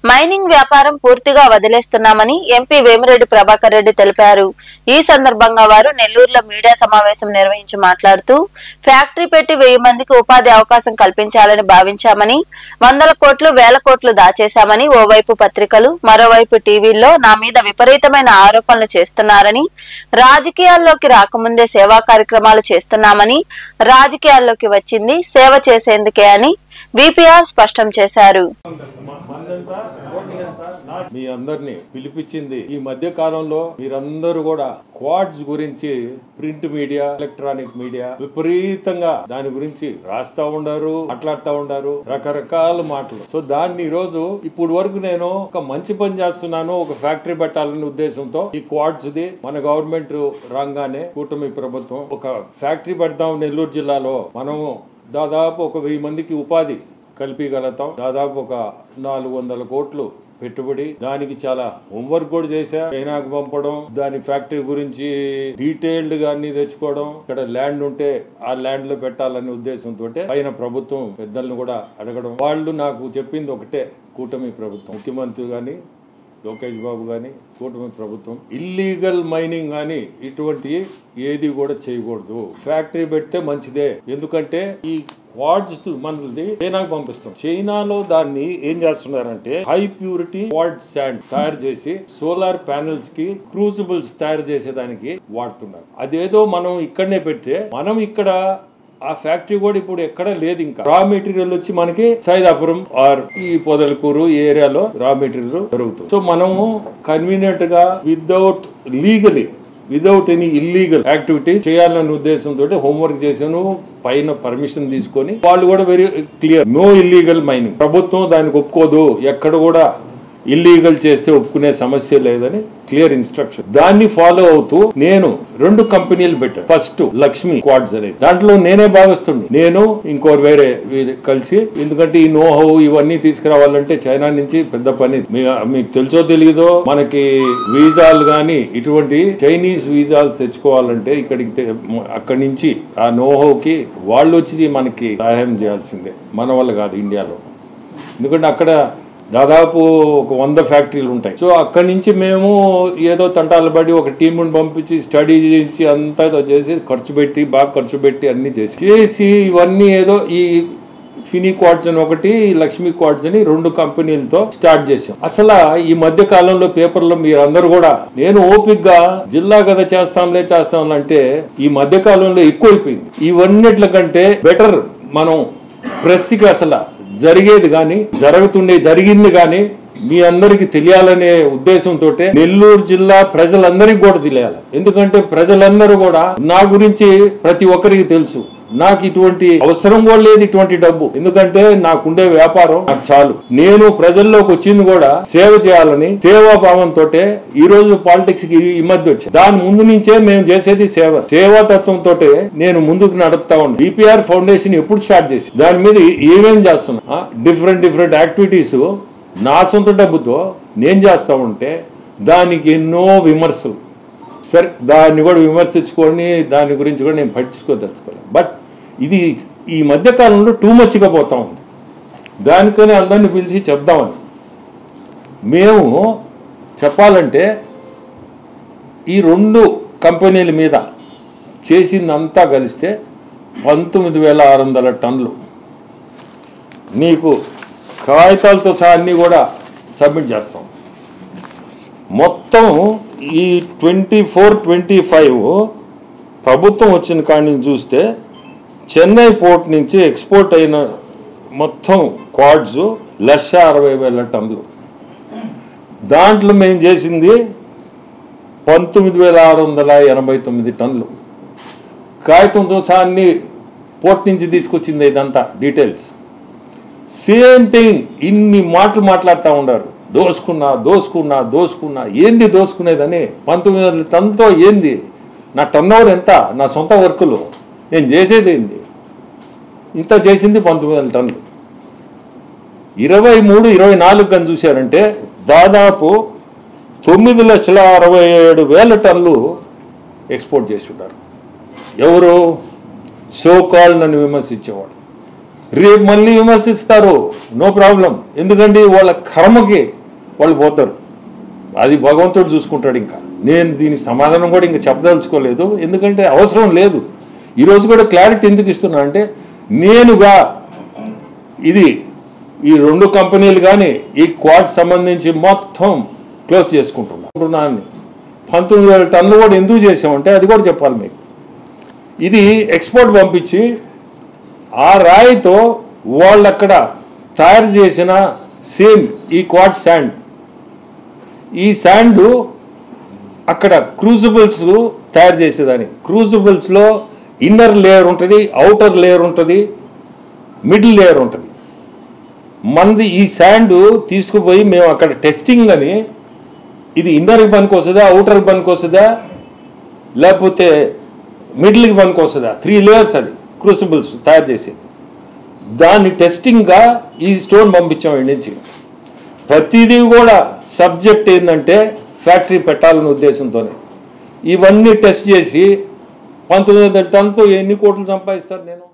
Mining వ్యాపారం పూర్తిగా వదిలేస్తున్నామని MP Vemireddy Prabhakar Reddy తెలిపారు. ఈ సందర్భంగా వారు నెల్లూరులో మీడియా సమావేశం నిర్వహించి మాట్లాడుతూ ఫ్యాక్టరీ పెట్టి 1000 మందికి ఉపాధి అవకాశం కల్పించాలని భావించామని, వందల కోట్లు వేల కోట్లు దాచేశామని ఓవైపు పత్రికలు మరోవైపు టీవీల్లో నా మీద విపరీతమైన ఆరోపణలు చేస్తున్నారని, రాజకీయాల్లోకి రాకముందే సేవా కార్యక్రమాలు చేస్తున్నామని, రాజకీయాల్లోకి వచ్చింది సేవ చేసేందుకే అని విపిఆర్ స్పష్టం చేశారు. మీ అందరినీ పిలిపించింది ఈ మధ్య కాలంలో మీరందరూ కూడా క్వాడ్స్ గురించి ప్రింట్ మీడియా, ఎలక్ట్రానిక్ మీడియా విపరీతంగా దాని గురించి రాస్తా ఉండారు, మాట్లాడుతూ ఉండారు, రకరకాల మాటలు. సో దాన్ని ఈ రోజు ఇప్పుడు వరకు నేను ఒక మంచి పని చేస్తున్నాను, ఒక ఫ్యాక్టరీ పెట్టాలనే ఉద్దేశంతో ఈ క్వాడ్స్ ది మన గవర్నమెంట్ రాగానే కూటమి ప్రభుత్వం ఒక ఫ్యాక్టరీ పెడతాం నెల్లూరు జిల్లాలో. మనము దాదాపు ఒక 1000 మందికి ఉపాధి కల్పించగలుగుతాం. దాదాపు ఒక 400 కోట్లు పెట్టుబడి. దానికి చాలా హోంవర్క్ కూడా చేశా. చైనాకు పంపడం, దాని ఫ్యాక్టరీ గురించి డీటెయిల్డ్ గా అన్ని తెచ్చుకోవడం, ఇక్కడ ల్యాండ్ ఉంటే ఆ ల్యాండ్ లో పెట్టాలనే ఉద్దేశంతో పైన ప్రభుత్వం పెద్దలను కూడా అడగడం. వాళ్ళు నాకు చెప్పింది ఒకటే, కూటమి ప్రభుత్వం ముఖ్యమంత్రి గాని లోకేష్ బాబు గాని కూటమి ప్రభుత్వం ఇల్లీగల్ మైనింగ్ గాని ఇటువంటి ఏది కూడా చేయకూడదు. ఫ్యాక్టరీ పెడితే మంచిదే. ఎందుకంటే ఈ క్వాడ్స్ మనది చైనాకు పంపిస్తాం. చైనాలో దాన్ని ఏం చేస్తున్నారంటే హై ప్యూరిటీ క్వాడ్ శాండ్ తయారు చేసి సోలార్ ప్యానెల్స్ కి క్రూసిబుల్స్ తయారు చేసేదానికి వాడుతున్నారు. అదేదో మనం ఇక్కడనే పెడితే మనం ఇక్కడ ఆ ఫ్యాక్టరీ కూడా ఇప్పుడు ఎక్కడ లేదు. ఇంకా రా మెటీరియల్ వచ్చి మనకి సైదాపురం ఆర్ ఈ పొదలకూరు ఈ ఏరియాలో రా మెటీరియల్ దొరుకుతుంది. సో మనము కన్వీనియంట్ గా విదౌట్ ఎనీ ఇల్లీగల్ యాక్టివిటీస్ చేయాలనే ఉద్దేశంతో హోంవర్క్ చేశాను. పైన పర్మిషన్ తీసుకొని వాళ్ళు కూడా very clear, no illegal mining. ప్రభుత్వం దానికి ఒప్పుకోదు, ఎక్కడ కూడా ఇల్లీగల్ చేస్తే ఒప్పుకునే సమస్య లేదని క్లియర్ ఇన్స్ట్రక్షన్. దాన్ని ఫాలో అవుతూ నేను 2 కంపెనీలు పెట్టాను. ఫస్ట్ లక్ష్మి క్వాడ్స్ అనేది, దాంట్లో నేనే భాగస్తుండే, నేను ఇంకోటి వేరే కలిసి. ఎందుకంటే ఈ నోహౌ ఇవన్నీ తీసుకురావాలంటే చైనా నుంచి పెద్ద పని. మీకు తెలుసో తెలియదో, మనకి వీసాలు గాని ఇటువంటి చైనీస్ వీసాలు తెచ్చుకోవాలంటే అక్కడి నుంచి ఆ నోహౌకి వాళ్ళు వచ్చి మనకి సహాయం చేయాల్సిందే, మన వల్ల కాదు ఇండియాలో. ఎందుకంటే అక్కడ దాదాపు ఒక 100 ఫ్యాక్టరీలు ఉంటాయి. సో అక్కడి నుంచి మేము ఏదో తంటాలు పడి ఒక టీముని పంపించి స్టడీ చేయించి అంతా చేసి బాగా ఖర్చు పెట్టి అన్ని చేసి ఇవన్నీ ఏదో ఈ ఫినీ క్వాడ్స్ అని ఒకటి, లక్ష్మీ క్వాడ్స్ అని 2 కంపెనీలతో స్టార్ట్ చేసాం. అసలు ఈ మధ్య కాలంలో పేపర్లో మీరు అందరు కూడా నేను ఓపిక్ గా జిల్లా కదా చేస్తాంలే అంటే ఈ మధ్య కాలంలో ఎక్కువైపోయింది. ఇవన్నిట్ల కంటే బెటర్ మనం ప్రెస్ కి అసలు జరిగేది కానీ జరిగింది కానీ మీ అందరికి తెలియాలనే ఉద్దేశంతో నెల్లూరు జిల్లా ప్రజలందరికీ కూడా తెలియాలి. ఎందుకంటే ప్రజలందరూ కూడా నా గురించి ప్రతి ఒక్కరికి తెలుసు. నాకు ఇటువంటి అవసరం కూడా లేదు, ఇటువంటి డబ్బు. ఎందుకంటే నాకుండే వ్యాపారం నాకు చాలు. నేను ప్రజల్లోకి వచ్చింది కూడా సేవ చేయాలని సేవాభావంతో ఈ రోజు పాలిటిక్స్ కి ఈ మధ్య వచ్చి దాని ముందు నుంచే మేము చేసేది సేవా తత్వంతో నేను ముందుకు నడుపుతా ఉన్నాను. విపిఆర్ ఫౌండేషన్ ఎప్పుడు స్టార్ట్ చేసి దాని మీద ఏమేం చేస్తున్నా డిఫరెంట్ యాక్టివిటీస్ నా సొంత డబ్బుతో నేను చేస్తా ఉంటే దానికి ఎన్నో విమర్శలు. సరే, దాన్ని కూడా విమర్శించుకొని దాని గురించి కూడా నేను పట్టించుకోదలుచుకోలేదు. బట్ ఇది ఈ మధ్యకాలంలో టూ మచ్గా పోతా ఉంది. దానికని అందరినీ పిలిచి చెప్దామని మేము చెప్పాలంటే ఈ 2 కంపెనీల మీద చేసిందంతా కలిస్తే 19,600 టన్నులు. మీకు కాగితాలతో సహా అన్నీ కూడా సబ్మిట్ చేస్తాం. మొత్తం ఈ 24-25 ప్రభుత్వం వచ్చిన కాడి నుంచి చూస్తే చెన్నై పోర్ట్ నుంచి ఎక్స్పోర్ట్ అయిన మొత్తం క్వాడ్స్ 1,60,000 టన్నులు. దాంట్లో మేము చేసింది 19,689 టన్నులు. కాగితంతో సహా అన్ని పోర్ట్ నుంచి తీసుకొచ్చింది. ఇదంతా డీటెయిల్స్ సేమ్ థింగ్. ఇన్ని మాటలు మాట్లాడుతూ ఉండారు, దోసుకున్నా ఏంది దోసుకునేదని. 19,000 టన్నుతో ఏంది? నా టర్న్ ఓవర్ ఎంత? నా సొంత వర్కులు నేను చేసేది ఏంది? ఇంత చేసింది 19,000 టన్నులు. 23-24 కానీ చూశారంటే దాదాపు 9,67,000 టన్నులు ఎక్స్పోర్ట్ చేసి ఉన్నారు. ఎవరు? సో కాల్ నన్ను విమర్శించేవాడు. రేపు మళ్ళీ విమర్శిస్తారు, నో ప్రాబ్లం. ఎందుకంటే వాళ్ళ కర్మకి వాళ్ళు పోతారు, అది భగవంతుడు చూసుకుంటాడు. ఇంకా నేను దీనికి సమాధానం కూడా ఇంకా చెప్పదలుచుకోలేదు, ఎందుకంటే అవసరం లేదు. ఈరోజు కూడా క్లారిటీ ఎందుకు ఇస్తున్నా అంటే, నేనుగా ఇది ఈ 2 కంపెనీలు కానీ ఈ క్వాడ్ సంబంధించి మొత్తం క్లోజ్ చేసుకుంటున్నాను. 19,000 టన్నులు కూడా ఎందుకు చేసామంటే అది కూడా చెప్పాలి మీకు. ఇది ఎక్స్పోర్ట్ పంపించి ఆ రాయితో వాళ్ళు అక్కడ తయారు చేసిన సేమ్ ఈ క్వాడ్ శాండ్, ఈ శాండ్ అక్కడ క్రూజిబుల్స్ తయారు చేసేదాన్ని. క్రూజిబుల్స్లో ఇన్నర్ లేయర్ ఉంటుంది, అవుటర్ లేయర్ ఉంటుంది, మిడిల్ లేయర్ ఉంటుంది. మనది ఈ శాండ్ తీసుకుపోయి మేము అక్కడ టెస్టింగ్ అని, ఇది ఇన్నర్కి పనికి వస్తుందా, అవుటర్కి పనికి వస్తుందా, లేకపోతే మిడిల్కి పనికి వస్తుందా, 3 లేయర్స్ అది క్రూసిబుల్స్ తయారు చేసేది. దాన్ని టెస్టింగ్గా ఈ స్టోన్ పంపించాం ఇండి నుంచి. ప్రతిదీ కూడా సబ్జెక్ట్ ఏంటంటే ఫ్యాక్టరీ పెట్టాలనే ఉద్దేశంతోనే ఇవన్నీ టెస్ట్ చేసి 19,000 టన్నుతో ఎన్ని కోట్లు సంపాదిస్తారు నేను.